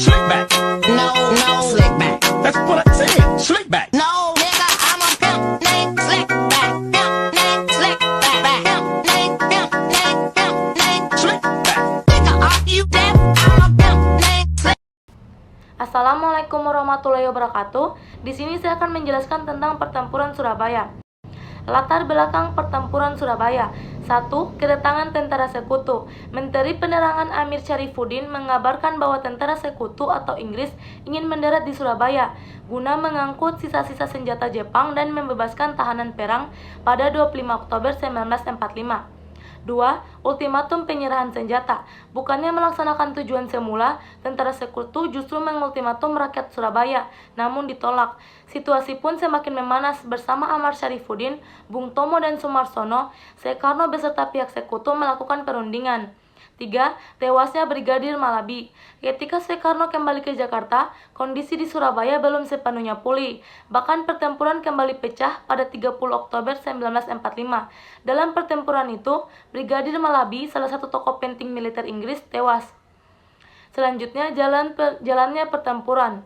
Slick back. No, slick back. That's what I said. Slick back. No, nigga, I'm a pimp named Slick Back. Pimp named Slick Back. Pimp named Slick back. Nigga, are you deaf? I'm a pimp named Slick. Assalamualaikum warahmatullahi wabarakatuh. Di sini saya akan menjelaskan tentang pertempuran Surabaya. Latar belakang pertempuran Surabaya. 1. Kedatangan tentara sekutu. Menteri Penerangan Amir Syarifuddin mengabarkan bahwa tentara sekutu atau Inggris ingin mendarat di Surabaya guna mengangkut sisa-sisa senjata Jepang dan membebaskan tahanan perang pada 25 Oktober 1945. 2. Ultimatum penyerahan senjata. Bukannya melaksanakan tujuan semula, tentara sekutu justru mengultimatum rakyat Surabaya, namun ditolak. Situasi pun semakin memanas. Bersama Amir Syarifuddin, Bung Tomo dan Sumarsono, Soekarno beserta pihak sekutu melakukan perundingan. 3. Tewasnya Brigadir Malabi. Ketika Soekarno kembali ke Jakarta, kondisi di Surabaya belum sepenuhnya pulih. Bahkan pertempuran kembali pecah pada 30 Oktober 1945. Dalam pertempuran itu, Brigadir Malabi, salah satu tokoh penting militer Inggris, tewas. Selanjutnya, jalannya pertempuran.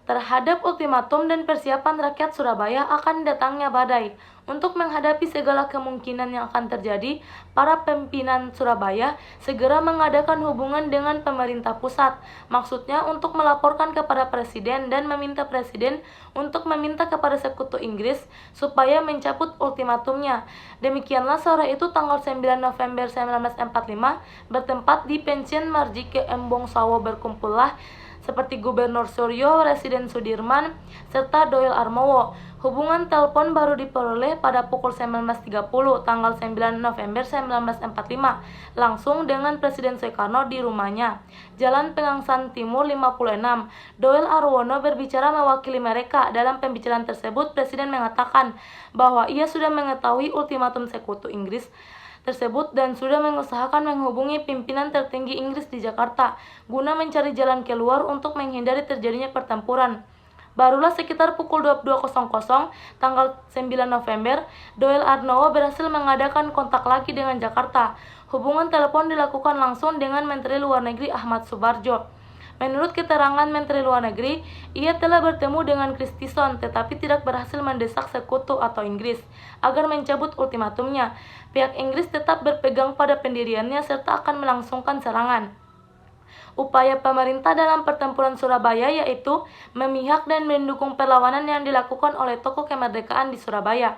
Terhadap ultimatum dan persiapan rakyat Surabaya akan datangnya badai. Untuk menghadapi segala kemungkinan yang akan terjadi, para pimpinan Surabaya segera mengadakan hubungan dengan pemerintah pusat. Maksudnya untuk melaporkan kepada presiden dan meminta presiden untuk meminta kepada sekutu Inggris supaya mencabut ultimatumnya. Demikianlah sore itu tanggal 9 November 1945 bertempat di pensiun Marjike Embong Sawo berkumpullah seperti Gubernur Suryo, Residen Sudirman, serta Doyle Armowo. Hubungan telepon baru diperoleh pada pukul 19.30 tanggal 9 November 1945 langsung dengan Presiden Soekarno di rumahnya, Jalan Pengangsan Timur 56. Doyle Arwono berbicara mewakili mereka. Dalam pembicaraan tersebut, Presiden mengatakan bahwa ia sudah mengetahui ultimatum sekutu Inggris tersebut dan sudah mengusahakan menghubungi pimpinan tertinggi Inggris di Jakarta guna mencari jalan keluar untuk menghindari terjadinya pertempuran. Barulah sekitar pukul 22.00 tanggal 9 November, Doyle Arnowo berhasil mengadakan kontak lagi dengan Jakarta. Hubungan telepon dilakukan langsung dengan Menteri Luar Negeri Ahmad Subarjo. Menurut keterangan Menteri Luar Negeri, ia telah bertemu dengan Christison tetapi tidak berhasil mendesak sekutu atau Inggris agar mencabut ultimatumnya. Pihak Inggris tetap berpegang pada pendiriannya serta akan melangsungkan serangan. Upaya pemerintah dalam pertempuran Surabaya yaitu memihak dan mendukung perlawanan yang dilakukan oleh tokoh kemerdekaan di Surabaya.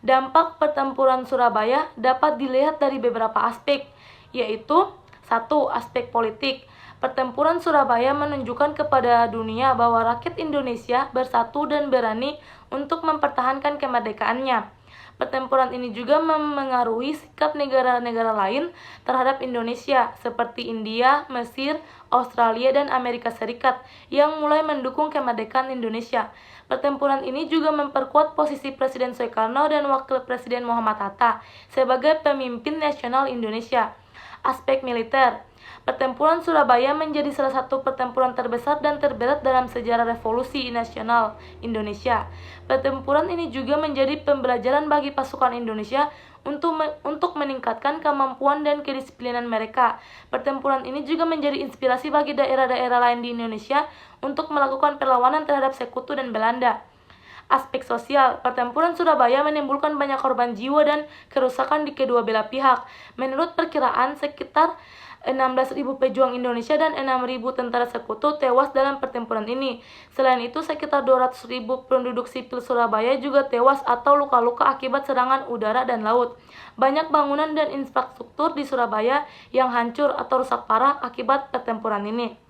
Dampak pertempuran Surabaya dapat dilihat dari beberapa aspek, yaitu 1. Aspek politik. Pertempuran Surabaya menunjukkan kepada dunia bahwa rakyat Indonesia bersatu dan berani untuk mempertahankan kemerdekaannya. Pertempuran ini juga memengaruhi sikap negara-negara lain terhadap Indonesia seperti India, Mesir, Australia, dan Amerika Serikat yang mulai mendukung kemerdekaan Indonesia. Pertempuran ini juga memperkuat posisi Presiden Soekarno dan Wakil Presiden Muhammad Hatta sebagai pemimpin nasional Indonesia. Aspek militer. Pertempuran Surabaya menjadi salah satu pertempuran terbesar dan terberat dalam sejarah revolusi nasional Indonesia. Pertempuran ini juga menjadi pembelajaran bagi pasukan Indonesia untuk meningkatkan kemampuan dan kedisiplinan mereka. Pertempuran ini juga menjadi inspirasi bagi daerah-daerah lain di Indonesia untuk melakukan perlawanan terhadap sekutu dan Belanda. Aspek sosial. Pertempuran Surabaya menimbulkan banyak korban jiwa dan kerusakan di kedua belah pihak. Menurut perkiraan, sekitar 16.000 pejuang Indonesia dan 6.000 tentara sekutu tewas dalam pertempuran ini. Selain itu, sekitar 200.000 penduduk sipil Surabaya juga tewas atau luka-luka akibat serangan udara dan laut. Banyak bangunan dan infrastruktur di Surabaya yang hancur atau rusak parah akibat pertempuran ini.